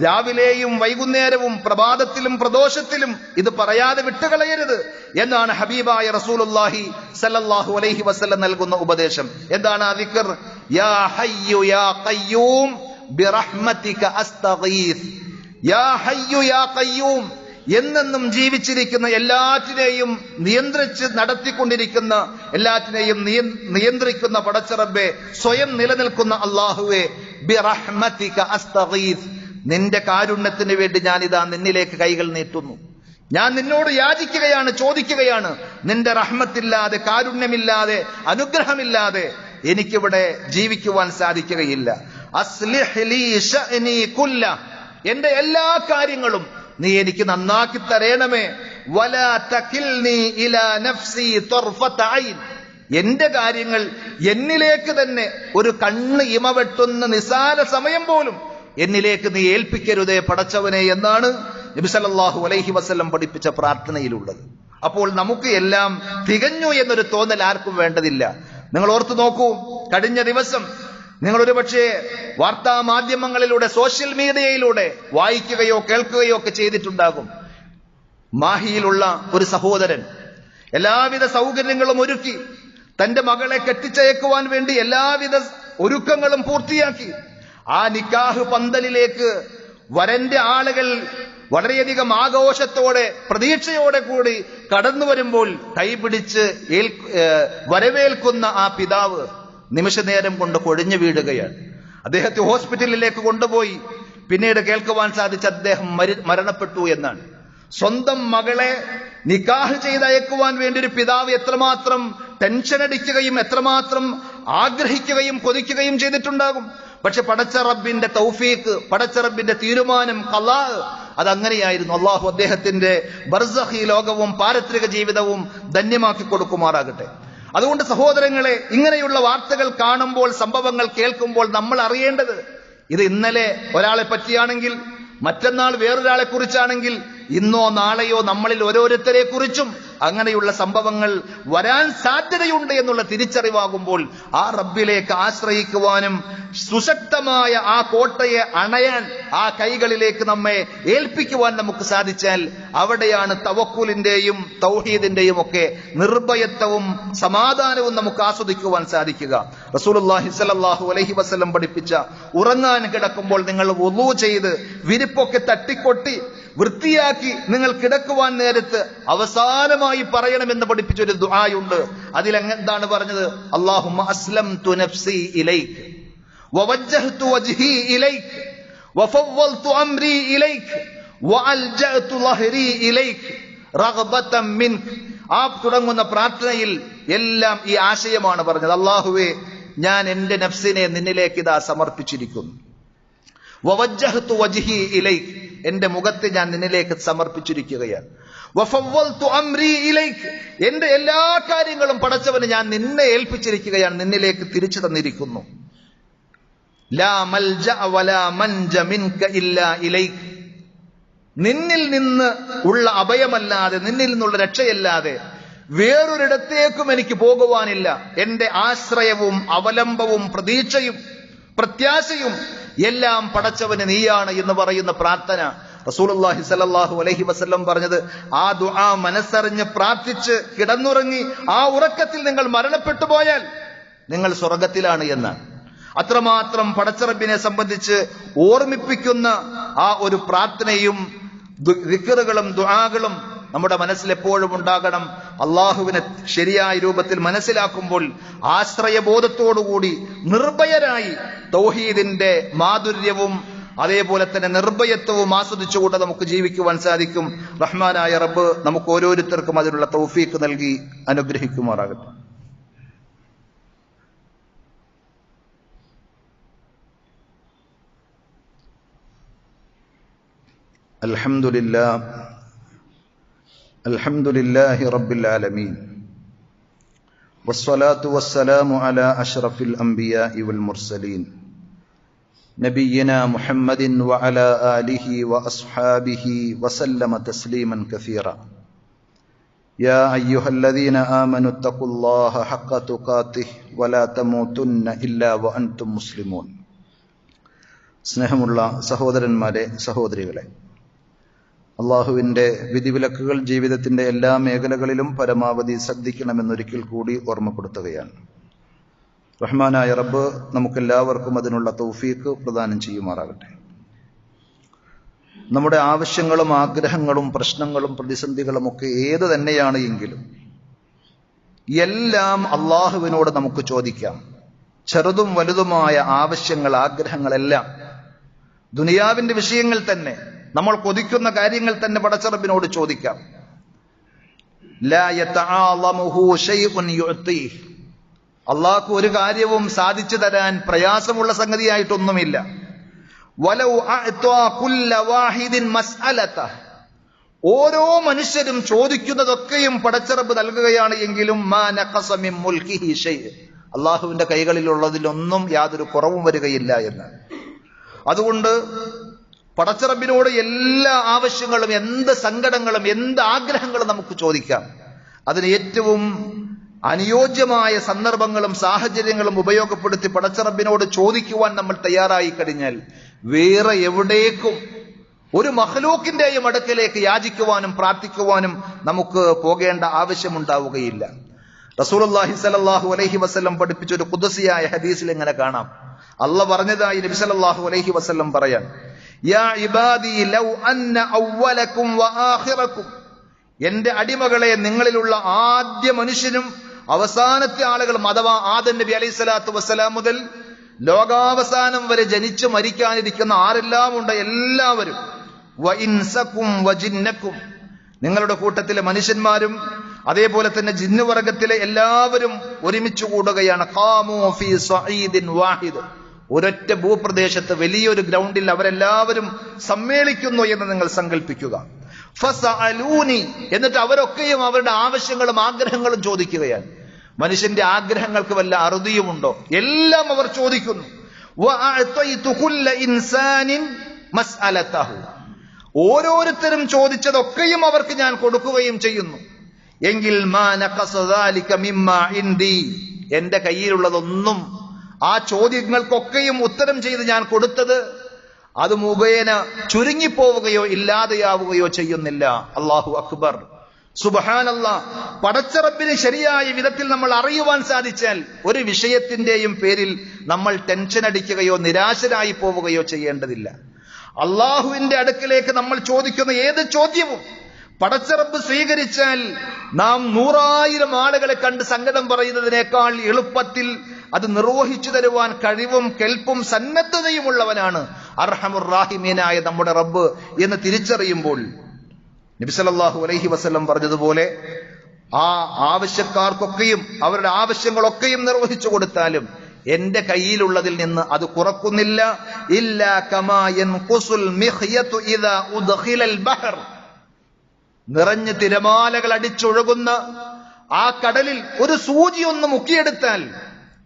രാവിലെയും വൈകുന്നേരവും പ്രഭാതത്തിലും പ്രദോഷത്തിലും ഇത് പറയാതെ വിട്ടുകളയരുത് എന്നാണ് ഹബീബായ റസൂലുള്ളാഹി സല്ലല്ലാഹു അലൈഹി വസല്ലം നൽകുന്ന ഉപദേശം. എന്താണ് ആ ദിക്ർ? യാ ഹയ്യു യാ ഖയ്യൂം ബിറഹ്മതിക അസ്തഗീസ്, യാ ഹയ്യു യാ ഖയ്യൂം, എന്നെന്നും ജീവിച്ചിരിക്കുന്ന, എല്ലാറ്റിനെയും നിയന്ത്രിച്ച് നടത്തിക്കൊണ്ടിരിക്കുന്ന, എല്ലാറ്റിനെയും നിയന്ത്രിക്കുന്ന പടച്ചറബ്ബേ, സ്വയം നിലനിൽക്കുന്ന അല്ലാഹുവേ, ബിറഹ്മതിക അസ്തഗീസ്, നിന്റെ കാരുണ്യത്തിന് വേണ്ടി ഞാനിതാ നിന്നിലേക്ക് കൈകൾ നീട്ടുന്നു. ഞാൻ നിന്നോട് യാചിക്കുകയാണ്, ചോദിക്കുകയാണ്. നിന്റെ റഹ്മത്തില്ലാതെ, കാരുണ്യമില്ലാതെ, അനുഗ്രഹമില്ലാതെ എനിക്കിവിടെ ജീവിക്കുവാൻ സാധിക്കുകയില്ല. അസ്ലിഹ് ലീ ശഅനി കുല്ല, എന്റെ എല്ലാ കാര്യങ്ങളും നീ എനിക്ക് നന്നാക്കി തരേണമേ. വലാ തകിൽനി ഇലാ നഫ്സി തർഫത ഐൻ, എന്റെ കാര്യങ്ങൾ എന്നിലേക്ക് തന്നെ ഒരു കണ്ണ് ഇമവെട്ടുന്ന നിസാര സമയം പോലും എന്നിലേക്ക് നീ ഏൽപ്പിക്കരുതേ പടച്ചവനെ എന്നാണ് നബി സല്ലല്ലാഹു അലൈഹി വസല്ലം പഠിപ്പിച്ച പ്രാർത്ഥനയിലുള്ളത്. അപ്പോൾ നമുക്ക് എല്ലാം തികഞ്ഞു എന്നൊരു തോന്നൽ ആർക്കും വേണ്ടതില്ല. നിങ്ങൾ ഓർത്തു നോക്കൂ, കഴിഞ്ഞ ദിവസം നിങ്ങൾ ഒരുപക്ഷെ വാർത്താ മാധ്യമങ്ങളിലൂടെ, സോഷ്യൽ മീഡിയയിലൂടെ വായിക്കുകയോ കേൾക്കുകയോ ഒക്കെ ചെയ്തിട്ടുണ്ടാകും. മാഹിയിലുള്ള ഒരു സഹോദരൻ എല്ലാവിധ സൗകര്യങ്ങളും ഒരുക്കി തന്റെ മകളെ കെട്ടിച്ചയക്കുവാൻ വേണ്ടി എല്ലാവിധ ഒരുക്കങ്ങളും പൂർത്തിയാക്കി. ആ നിക്കാഹ് പന്തലിലേക്ക് വരന്റെ ആളുകൾ വളരെയധികം ആഘോഷത്തോടെ, പ്രതീക്ഷയോടെ കൂടി കടന്നു വരുമ്പോൾ കൈപിടിച്ച് വരവേൽക്കുന്ന ആ പിതാവ് നിമിഷനേരം കൊണ്ട് കൊഴിഞ്ഞു വീഴുകയാണ്. അദ്ദേഹത്തെ ഹോസ്പിറ്റലിലേക്ക് കൊണ്ടുപോയി. പിന്നീട് കേൾക്കുവാൻ സാധിച്ച അദ്ദേഹം മരണപ്പെട്ടു എന്നാണ്. സ്വന്തം മകളെ നിക്കാഹ് ചെയ്തയക്കുവാൻ വേണ്ടി ഒരു പിതാവ് എത്രമാത്രം ടെൻഷൻ അടിക്കുകയും എത്രമാത്രം ആഗ്രഹിക്കുകയും കൊതിക്കുകയും ചെയ്തിട്ടുണ്ടാകും. പക്ഷെ പടച്ച റബ്ബിന്റെ തൗഫീഖ്, പടച്ച റബ്ബിന്റെ തീരുമാനം, ഖലാ, അതങ്ങനെയായിരുന്നു. അള്ളാഹു അദ്ദേഹത്തിന്റെ ബർസഖി ലോകവും പാരത്രിക ജീവിതവും ധന്യമാക്കി കൊടുക്കുമാറാകട്ടെ. അതുകൊണ്ട് സഹോദരങ്ങളെ, ഇങ്ങനെയുള്ള വാർത്തകൾ കാണുമ്പോൾ, സംഭവങ്ങൾ കേൾക്കുമ്പോൾ നമ്മൾ അറിയേണ്ടത്, ഇത് ഇന്നലെ ഒരാളെ പറ്റിയാണെങ്കിൽ, മറ്റന്നാൾ വേറൊരാളെ കുറിച്ചാണെങ്കിൽ, ഇന്നോ നാളെയോ നമ്മളിൽ ഓരോരുത്തരെ കുറിച്ചും അങ്ങനെയുള്ള സംഭവങ്ങൾ വരാൻ സാധ്യതയുണ്ട് എന്നുള്ള തിരിച്ചറിവാകുമ്പോൾ ആ റബ്ബിലേക്ക് ആശ്രയിക്കുവാനും സുശക്തമായ ആ കോട്ടയെ അണയാൻ, ആ കൈകളിലേക്ക് നമ്മെ ഏൽപ്പിക്കുവാൻ നമുക്ക് സാധിച്ചാൽ അവിടെയാണ് തവക്കുലിന്റെയും തൗഹീദിന്റെയും ഒക്കെ നിർഭയത്വവും സമാധാനവും നമുക്ക് ആസ്വദിക്കുവാൻ സാധിക്കുക. റസൂലുള്ളാഹി സ്വല്ലല്ലാഹു അലൈഹി വസല്ലം പഠിപ്പിച്ച ഉറങ്ങാൻ കിടക്കുമ്പോൾ നിങ്ങൾ വുളൂ ചെയ്ത് വിരിപ്പൊക്കെ തട്ടിക്കൊട്ടി വൃത്തിയാക്കി നിങ്ങൾ കിടക്കുവാൻ നേരത്ത് അവസാനമായി പറയണമെന്ന് പഠിപ്പിച്ചൊരു ദുആയുണ്ട്. അതിലെന്താണ് പറഞ്ഞത്? അല്ലാഹുമ്മ അസ്ലംതു നഫ്സി ഇലൈക വവജ്ജഹ്തു വജ്ഹി ഇലൈക വഫവ്വൽതു അംരി ഇലൈക വഅൽജഅതു ലഹ്രി ഇലൈക റഗ്ബതൻ മിൻക. ആ തുടങ്ങുന്ന പ്രാർത്ഥനയിൽ എല്ലാം ഈ ആശയമാണ് പറഞ്ഞത്. അല്ലാഹുവേ, ഞാൻ എന്റെ നഫ്സിനെ നിന്നിലേക്ക് ഇതാ സമർപ്പിച്ചിരിക്കുന്നു. വവജ്ജഹ്തു വജ്ഹി ഇലൈക, എന്റെ മുഖത്തെ ഞാൻ നിന്നിലേക്ക് സമർപ്പിച്ചിരിക്കുകയാണ്. വഫവ്വൽതു അംരി ഇലൈക, എന്റെ എല്ലാ കാര്യങ്ങളും പടച്ചവന് ഞാൻ നിന്നെ ഏൽപ്പിച്ചിരിക്കുകയാണ്, നിന്നിലേക്ക് തിരിച്ചു തന്നിരിക്കുന്നു. ലാ മൽജഅ വലാ മൻജ മിൻക ഇല്ലാ ഇലൈക, നിന്നിൽ നിന്ന് ഉള്ള അഭയമല്ലാതെ, നിന്നിൽ നിന്നുള്ള രക്ഷയല്ലാതെ വേറൊരിടത്തേക്കും എനിക്ക് പോകുവാനില്ല. എന്റെ ആശ്രയവും അവലംബവും പ്രതീക്ഷയും പ്രത്യാശയും എല്ലാം പടച്ചവന് നീയാണ് എന്ന് പറയുന്ന പ്രാർത്ഥന റസൂലുള്ളാഹി സ്വല്ലല്ലാഹു അലൈഹി വസല്ലം പറഞ്ഞത്. ആ ദുആ മനസ്സറിഞ്ഞ് പ്രാർത്ഥിച്ച് കിടന്നുറങ്ങി ആ ഉറക്കത്തിൽ നിങ്ങൾ മരണപ്പെട്ടു പോയാൽ നിങ്ങൾ സ്വർഗത്തിലാണ് എന്നാണ്. അത്രമാത്രം പടച്ചറബിനെ സംബന്ധിച്ച് ഓർമ്മിപ്പിക്കുന്ന ആ ഒരു പ്രാർത്ഥനയും ദിക്റുകളും ദുആകളും നമ്മുടെ മനസ്സിൽ എപ്പോഴും ഉണ്ടാകണം. അള്ളാഹുവിനെ ശരിയായ രൂപത്തിൽ മനസ്സിലാക്കുമ്പോൾ ആശ്രയബോധത്തോടുകൂടി നിർഭയരായി തൗഹീദിന്റെ മാധുര്യവും അതേപോലെ തന്നെ നിർഭയത്വവും ആസ്വദിച്ചുകൊണ്ട് നമുക്ക് ജീവിക്കുവാൻ സാധിക്കും. റഹ്മാനായ റബ്ബ് നമുക്ക് ഓരോരുത്തർക്കും അതിനുള്ള തൗഫീഖ് നൽകി അനുഗ്രഹിക്കുമാറാകട്ടെ. അൽഹംദുലില്ലാഹി റബ്ബിൽ ആലമീൻ വസ്സലാത്തു വസ്സലാമു അലാ അഷ്റഫിൽ അംബിയാഇ വൽ മുർസലീൻ നബിയ്യിനാ മുഹമ്മദിൻ വഅലാ ആലിഹി വഅസ്ഹാബിഹി വസല്ലമ തസ്ലീമൻ കസീറ. യാ അയ്യുഹല്ലദീന ആമനു തഖുല്ലാഹ ഹഖ്ക തുഖാതിഹി വലാ തമൂതുന്ന ഇല്ലാ വഅൻതും മുസ്ലിമൂൻ. സ്നേഹമുള്ള സഹോദരന്മാരെ, സഹോദരികളെ, അള്ളാഹുവിന്റെ വിധിവിലക്കുകൾ ജീവിതത്തിന്റെ എല്ലാ മേഖലകളിലും പരമാവധി ശ്രദ്ധിക്കണമെന്നൊരിക്കൽ കൂടി ഓർമ്മപ്പെടുത്തുകയാണ്. റഹ്മാനായ റബ്ബ് നമുക്കെല്ലാവർക്കും അതിനുള്ള തൗഫീഖ് പ്രദാനം ചെയ്യുമാറാകട്ടെ. നമ്മുടെ ആവശ്യങ്ങളും ആഗ്രഹങ്ങളും പ്രശ്നങ്ങളും പ്രതിസന്ധികളും ഒക്കെ ഏത് തന്നെയാണ് എങ്കിലും എല്ലാം അള്ളാഹുവിനോട് നമുക്ക് ചോദിക്കാം. ചെറുതും വലുതുമായ ആവശ്യങ്ങൾ, ആഗ്രഹങ്ങളെല്ലാം ദുനിയാവിന്റെ വിഷയങ്ങൾ തന്നെ, നമ്മൾ കൊതിക്കുന്ന കാര്യങ്ങൾ തന്നെ പടച്ചറബിനോട് ചോദിക്കാം. ലാ യതആലമുഹു ശൈഉൻ യുഅതീഹ്. അള്ളാഹു ഒരു കാര്യവും സാധിച്ചു തരാൻ പ്രയാസമുള്ള സംഗതിയായിട്ടൊന്നുമില്ല. വലൗ അഅ്താ കുല്ല വാഹിദിൻ മസ്അലതഹ്. ഓരോ മനുഷ്യരും ചോദിക്കുന്നതൊക്കെയും പടച്ചറബ് നൽകുകയാണ് എങ്കിലും മാ നഖസ മിൻ മുൽകിഹി ശൈഅ. അള്ളാഹുവിന്റെ കൈകളിലുള്ളതിലൊന്നും യാതൊരു കുറവും വരികയില്ല എന്ന്. അതുകൊണ്ട് പടച്ചറബിനോട് എല്ലാ ആവശ്യങ്ങളും, എന്ത് സങ്കടങ്ങളും, എന്ത് ആഗ്രഹങ്ങളും നമുക്ക് ചോദിക്കാം. അതിന് ഏറ്റവും അനുയോജ്യമായ സന്ദർഭങ്ങളും സാഹചര്യങ്ങളും ഉപയോഗപ്പെടുത്തി പടച്ചറബിനോട് ചോദിക്കുവാൻ നമ്മൾ തയ്യാറായി കഴിഞ്ഞാൽ വേറെ എവിടേക്കും, ഒരു മഖ്ലൂക്കിന്റെയും അടുക്കലേക്ക് യാചിക്കുവാനും പ്രാർത്ഥിക്കുവാനും നമുക്ക് പോകേണ്ട ആവശ്യമുണ്ടാവുകയില്ല. റസൂലുള്ളാഹി സ്വല്ലല്ലാഹു അലൈഹി വസല്ലം പഠിപ്പിച്ച ഒരു ഖുദ്സിയായ ഹദീസിൽ ഇങ്ങനെ കാണാം. അല്ലാഹ് പറഞ്ഞതായി നബി സല്ലല്ലാഹു അലൈഹി വസല്ലം പറയാൻ, യാ ഇബാദി ലൗ അന്ന അവ്വലക്കും വആഖിറക്കും. എന്റെ അടിമകളെ, നിങ്ങളിലുള്ള ആദ്യ മനുഷ്യനും അവസാനത്തെ ആളുകളും, അഥവാ ആദം നബി അലൈഹി സ്വലാത്തു വസ്സലാം മുതൽ ലോകാവസാനം വരെ ജനിച്ചു മരിക്കാനിരിക്കുന്ന ആരെല്ലാം ഉണ്ട്, എല്ലാവരും, വഇൻസക്കും വജിന്നക്കും, നിങ്ങളുടെ കൂട്ടത്തിലെ മനുഷ്യന്മാരും അതേപോലെ തന്നെ ജിന്നുവർഗത്തിലെ എല്ലാവരും ഒരുമിച്ച് കൂടുകയാണ്. ഖാമൂ ഫീ സഈദിൻ വാഹിദ്. ഒരൊറ്റ ഭൂപ്രദേശത്ത് വലിയൊരു ഗ്രൗണ്ടിൽ അവരെല്ലാവരും സമ്മേളിക്കുന്നു എന്ന് നിങ്ങൾ സങ്കല്പിക്കുക. ഫസഅലൂനി. എന്നിട്ട് അവരൊക്കെയും അവരുടെ ആവശ്യങ്ങളും ആഗ്രഹങ്ങളും ചോദിക്കുകയാണ്. മനുഷ്യന്റെ ആഗ്രഹങ്ങൾക്ക് വല്ല അറുതിയുമുണ്ടോ? എല്ലാം അവർ ചോദിക്കുന്നു. വഅഅതൈതു കുല്ല ഇൻസാനിൻ മസ്അലതഹു. ഓരോരുത്തരും ചോദിച്ചതൊക്കെയും അവർക്ക് ഞാൻ കൊടുക്കുകയും ചെയ്യുന്നു. എങ്കിൽ മാ നഖസ ദാലിക മിമ്മാ ഇൻദി. എന്റെ കയ്യിലുള്ളതൊന്നും, ആ ചോദ്യങ്ങൾക്കൊക്കെയും ഉത്തരം ചെയ്ത് ഞാൻ കൊടുത്തത്, അത് മുഖേന ചുരുങ്ങിപ്പോവുകയോ ഇല്ലാതെയാവുകയോ ചെയ്യുന്നില്ല. അല്ലാഹു അക്ബർ, സുബ്ഹാനല്ലാഹ്. പടച്ചറബിന് ശരിയായ വിധത്തിൽ നമ്മൾ അറിയുവാൻ സാധിച്ചാൽ ഒരു വിഷയത്തിന്റെയും പേരിൽ നമ്മൾ ടെൻഷൻ അടിക്കുകയോ നിരാശരായി പോവുകയോ ചെയ്യേണ്ടതില്ല. അള്ളാഹുവിന്റെ അടുക്കലേക്ക് നമ്മൾ ചോദിക്കുന്ന ഏത് ചോദ്യവും പടച്ചറബ് സ്വീകരിച്ചാൽ നാം 100,000 ആളുകളെ കണ്ട് സങ്കടം പറയുന്നതിനേക്കാൾ എളുപ്പത്തിൽ അത് നിർവഹിച്ചു തരുവാൻ കഴിവും കെൽപ്പും സന്നദ്ധതയുമുള്ളവനാണ് അർഹമുർ റാഹിമീനായ നമ്മുടെ റബ്ബ് എന്ന് തിരിച്ചറിയുമ്പോൾ നബി സല്ലല്ലാഹു അലൈഹി വസല്ലം പറഞ്ഞതുപോലെ ആ ആവശ്യക്കാർക്കൊക്കെയും അവരുടെ ആവശ്യങ്ങളൊക്കെയും നിർവഹിച്ചു കൊടുത്താലും എന്റെ കയ്യിലുള്ളതിൽ നിന്ന് അത് കുറക്കുന്നില്ല. ഇല്ലാ കമാ യൻഖുസുൽ മിഖ്യതു ഇദാ ഉദ്ഖിലൽ ബഹർ. നിറഞ്ഞ തിരമാലകൾ അടിച്ചൊഴുകുന്ന ആ കടലിൽ ഒരു സൂചി ഒന്ന് മുക്കിയെടുത്താൽ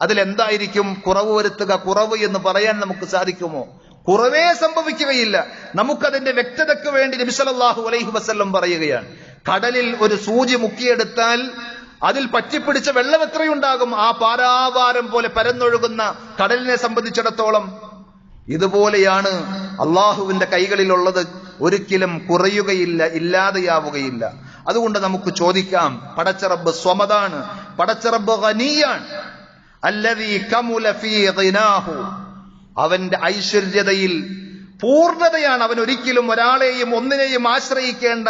അതിലെന്തായിരിക്കും കുറവ് വരുത്തുക? കുറവ് എന്ന് പറയാൻ നമുക്ക് സാധിക്കുമോ? കുറവേ സംഭവിക്കുകയില്ല. നമുക്കതിന്റെ വ്യക്തതയ്ക്ക് വേണ്ടി നബി സല്ലല്ലാഹു അലൈഹി വസല്ലം പറയുകയാണ്, കടലിൽ ഒരു സൂചി മുക്കിയെടുത്താൽ അതിൽ പറ്റിപ്പിടിച്ച വെള്ളം എത്രയുണ്ടാകും? ആ പാരാവാരം പോലെ പരന്നൊഴുകുന്ന കടലിനെ സംബന്ധിച്ചിടത്തോളം ഇതുപോലെയാണ് അള്ളാഹുവിന്റെ കൈകളിലുള്ളത്. ഒരിക്കലും കുറയുകയില്ല, ഇല്ലാതെയാവുകയില്ല. അതുകൊണ്ട് നമുക്ക് ചോദിക്കാം, പടച്ചറബ് സ്വമദാണ്, പടച്ചറബ് ഗനിയാണ്. അല്ലദീ കമുല ഫീ ഗിനാഹു. അവന്റെ ഐശ്വര്യതയിൽ പൂർണ്ണതയാണ്. അവൻ ഒരിക്കലും ഒരാളെയും ഒന്നിനെയും ആശ്രയിക്കേണ്ട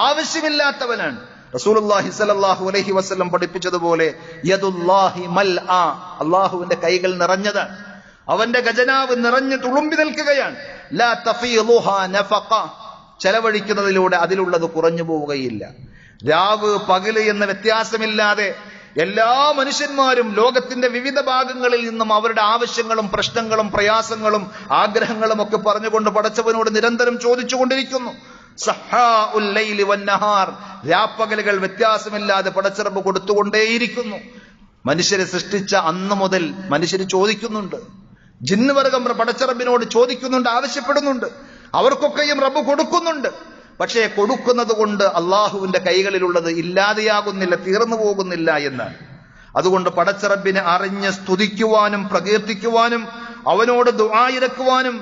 ആവശ്യമില്ലാത്തവനാണ്. റസൂലുള്ളാഹി സ്വല്ലല്ലാഹു അലൈഹി വസല്ലം പഠിപ്പിച്ചതുപോലെ യദുല്ലാഹി മൽആ. അള്ളാഹുവിന്റെ കൈകൾ നിറഞ്ഞതാണ്, അവന്റെ ഖജനാവ് നിറഞ്ഞു തുളുമ്പി നിൽക്കുകയാണ്. ലാ തഫീളുഹാ നഫഖ. ചെലവഴിക്കുന്നതിലൂടെ അതിലുള്ളത് കുറഞ്ഞു പോവുകയില്ല. രാവ് പകല് എന്ന വ്യത്യാസമില്ലാതെ എല്ലാ മനുഷ്യന്മാരും ലോകത്തിന്റെ വിവിധ ഭാഗങ്ങളിൽ നിന്നും അവരുടെ ആവശ്യങ്ങളും പ്രശ്നങ്ങളും പ്രയാസങ്ങളും ആഗ്രഹങ്ങളും ഒക്കെ പറഞ്ഞുകൊണ്ട് പടച്ചവനോട് നിരന്തരം ചോദിച്ചുകൊണ്ടിരിക്കുന്നു. സഹാഉൽ ലൈലി വന്നഹാർ. രാപ്പകലുകൾ വ്യത്യാസമില്ലാതെ പടച്ചറബ് കൊടുത്തുകൊണ്ടേയിരിക്കുന്നു. മനുഷ്യരെ സൃഷ്ടിച്ച അന്ന് മുതൽ മനുഷ്യർ ചോദിക്കുന്നുണ്ട്. ജിന്നുവർഗം പടച്ചറബിനോട് ചോദിക്കുന്നുണ്ട്, ആവശ്യപ്പെടുന്നുണ്ട്. അവർക്കൊക്കെയും റബ്ബ് കൊടുക്കുന്നുണ്ട്. പക്ഷേ കൊടുക്കുന്നത് കൊണ്ട് അള്ളാഹുവിന്റെ കൈകളിലുള്ളത് ഇല്ലാതെയാകുന്നില്ല, തീർന്നു പോകുന്നില്ല എന്നാണ്. അതുകൊണ്ട് പടച്ചറബിനെ അറിഞ്ഞ് സ്തുതിക്കുവാനും പ്രകീർത്തിക്കുവാനും അവനോട് ദുആ ഇറക്കുവാനും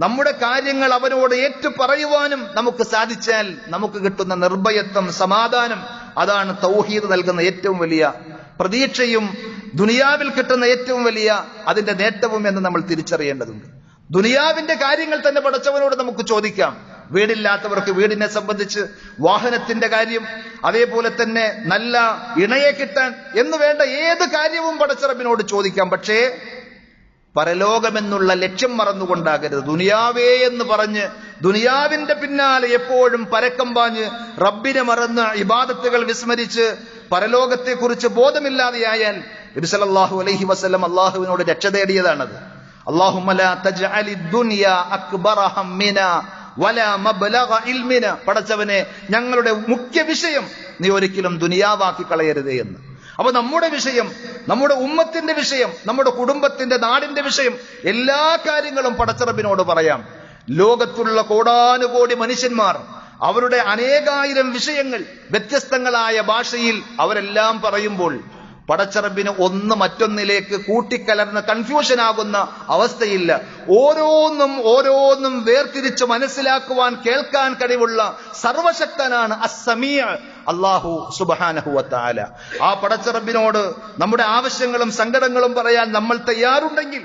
നമ്മുടെ കാര്യങ്ങൾ അവനോട് ഏറ്റു പറയുവാനും നമുക്ക് സാധിച്ചാൽ നമുക്ക് കിട്ടുന്ന നിർഭയത്വം, സമാധാനം, അതാണ് തൗഹീദ് നൽകുന്ന ഏറ്റവും വലിയ പ്രതീക്ഷയും ദുനിയാവിൽ കിട്ടുന്ന ഏറ്റവും വലിയ അതിന്റെ നേട്ടവും എന്ന് നമ്മൾ തിരിച്ചറിയേണ്ടതുണ്ട്. ദുനിയാവിന്റെ കാര്യങ്ങൾ തന്നെ പടച്ചവനോട് നമുക്ക് ചോദിക്കാം. വീടില്ലാത്തവർക്ക് വീടിനെ സംബന്ധിച്ച്, വാഹനത്തിന്റെ കാര്യം, അതേപോലെ തന്നെ നല്ല ഇണയെ കിട്ടാൻ എന്ന് വേണ്ട ഏത് കാര്യവും പടച്ചറബിനോട് ചോദിക്കാം. പക്ഷേ പരലോകമെന്നുള്ള ലക്ഷ്യം മറന്നുകൊണ്ടാകരുത്. ദുനിയാവേ എന്ന് പറഞ്ഞ് ദുനിയാവിന്റെ പിന്നാലെ എപ്പോഴും പരക്കം പാഞ്ഞ് റബ്ബിനെ മറന്ന് ഇബാദത്തുകൾ വിസ്മരിച്ച് പരലോകത്തെക്കുറിച്ച് ബോധമില്ലാതെയായാൽ നബി സല്ലല്ലാഹു അലൈഹി വസല്ലം അള്ളാഹുവിനോട് രക്ഷ തേടിയതാണത്. അല്ലാഹുമ്മ ലാ തജ്അലി ദുനിയ അക്ബറ ഹമ്മിനാ വലാ മബ്ലഗ ഇൽമിനാ. പടച്ചവനെ, ഞങ്ങളുടെ മുഖ്യ വിഷയം നീ ഒരിക്കലും ദുനിയാവാക്കി കളയരുതേ എന്ന്. അപ്പൊ നമ്മുടെ വിഷയം, നമ്മുടെ ഉമ്മത്തിന്റെ വിഷയം, നമ്മുടെ കുടുംബത്തിന്റെ, നാടിന്റെ വിഷയം, എല്ലാ കാര്യങ്ങളും പടച്ചറബിനോട് പറയാം. ലോകത്തുള്ള കോടാനുകോടി മനുഷ്യന്മാർ അവരുടെ അനേകായിരം വിഷയങ്ങൾ വ്യത്യസ്തങ്ങളായ ഭാഷയിൽ അവരെല്ലാം പറയുമ്പോൾ പടച്ചറബിന് ഒന്ന് മറ്റൊന്നിലേക്ക് കൂട്ടിക്കലർന്ന് കൺഫ്യൂഷൻ ആകുന്ന അവസ്ഥയില്ല. ഓരോന്നും വേർതിരിച്ച് മനസ്സിലാക്കുവാൻ, കേൾക്കാൻ കഴിവുള്ള സർവശക്തനാണ് അസ്സമീഅ് അല്ലാഹു സുബ്ഹാനഹു വ തആല. ആ പടച്ചറബിനോട് നമ്മുടെ ആവശ്യങ്ങളും സങ്കടങ്ങളും പറയാൻ നമ്മൾ തയ്യാറുണ്ടെങ്കിൽ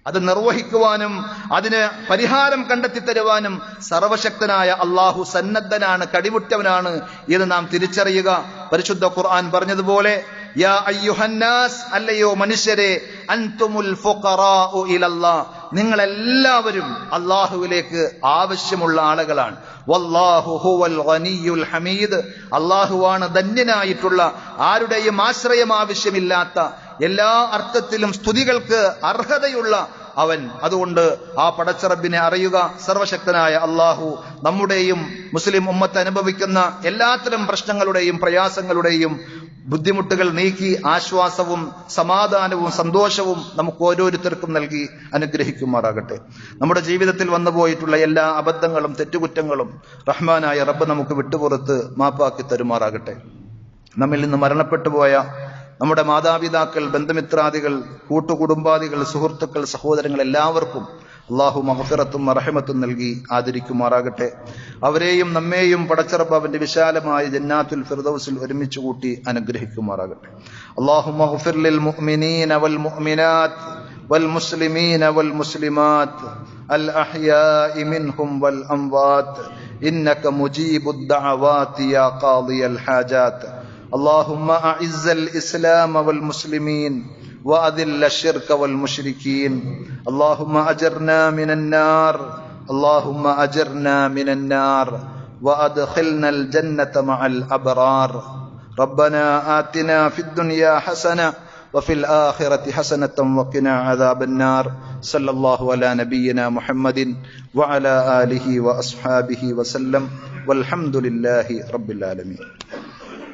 അത് നിർവഹിക്കുവാനും അതിന് പരിഹാരം കണ്ടെത്തി തരുവാനും സർവശക്തനായ അല്ലാഹു സന്നദ്ധനാണ്, കഴിവുറ്റവനാണ് എന്ന് നാം തിരിച്ചറിയുക. പരിശുദ്ധ ഖുർആൻ പറഞ്ഞതുപോലെ, യാ അയ്യുഹന്നാസ്, അല്ലയോ മനുഷ്യരെ, അൻതുമുൽ ഫുഖറാഉ ഇലല്ലാഹ്, നിങ്ങളെല്ലാവരും അല്ലാഹുവിലേക്ക് ആവശ്യമുള്ള ആളുകളാണ്. വല്ലാഹു ഹുവൽ ഗനിയ്യുൽ ഹമീദ്, അല്ലാഹുവാണ് ധന്യനായിട്ടുള്ള, ആരുടെയും ആശ്രയം ആവശ്യമില്ലാത്ത, എല്ലാ അർത്ഥത്തിലും സ്തുതികൾക്ക് അർഹതയുള്ള അവൻ. അതുകൊണ്ട് ആ പടച്ചറബിനെ അറിയുക. സർവശക്തനായ അല്ലാഹു നമ്മുടെയും മുസ്ലിം ഉമ്മത്ത് അനുഭവിക്കുന്ന എല്ലാത്തരം പ്രശ്നങ്ങളുടെയും പ്രയാസങ്ങളുടെയും ബുദ്ധിമുട്ടുകൾ നീക്കി ആശ്വാസവും സമാധാനവും സന്തോഷവും നമുക്ക് ഓരോരുത്തർക്കും നൽകി അനുഗ്രഹിക്കുമാറാകട്ടെ. നമ്മുടെ ജീവിതത്തിൽ വന്നുപോയിട്ടുള്ള എല്ലാ അബദ്ധങ്ങളും തെറ്റുകുറ്റങ്ങളും റഹ്മാനായ റബ്ബ് നമുക്ക് വിട്ടുപുറത്ത് മാപ്പാക്കി തരുമാറാകട്ടെ. നമ്മിൽ നിന്ന് മരണപ്പെട്ടു പോയ നമ്മുടെ മാതാപിതാക്കൾ, ബന്ധുമിത്രാദികൾ, കൂട്ടുകുടുംബാദികൾ, സുഹൃത്തുക്കൾ, സഹോദരങ്ങൾ എല്ലാവർക്കും അല്ലാഹു മഗ്ഫിറത്തും റഹ്മത്തും നൽകി ആദരിക്കുമാറാകട്ടെ. അവരെയും നമ്മെയും പടച്ചറബ് അവന്റെ വിശാലമായ ജന്നാത്തുൽ ഫിർദൗസിൽ ഒരുമിച്ച് കൂട്ടി അനുഗ്രഹിക്കുമാറാകട്ടെ. അല്ലാഹുമ്മ ഗ്ഫിർ ലിൽ മുഅ്മിനീന വൽ മുഅ്മിനാത്ത് വൽ മുസ്ലിമീന വൽ മുസ്ലിമാത്ത് അൽ അഹ്യാഇ മിൻഹും വൽ അംവാത്ത് ഇന്നക മുജീബുദ് ദഅവാതി യാ ഖാദിയൽ ഹാജാത്ത്. اللهم أعز الإسلام والمسلمين وأذل الشرك والمشركين. اللهم أجرنا من النار، اللهم أجرنا من النار وأدخلنا الجنة مع الأبرار. ربنا آتنا في الدنيا حسنة وفي الآخرة حسنة وقنا عذاب النار. صلى الله على نبينا محمد وعلى آله وأصحابه وسلم والحمد لله رب العالمين.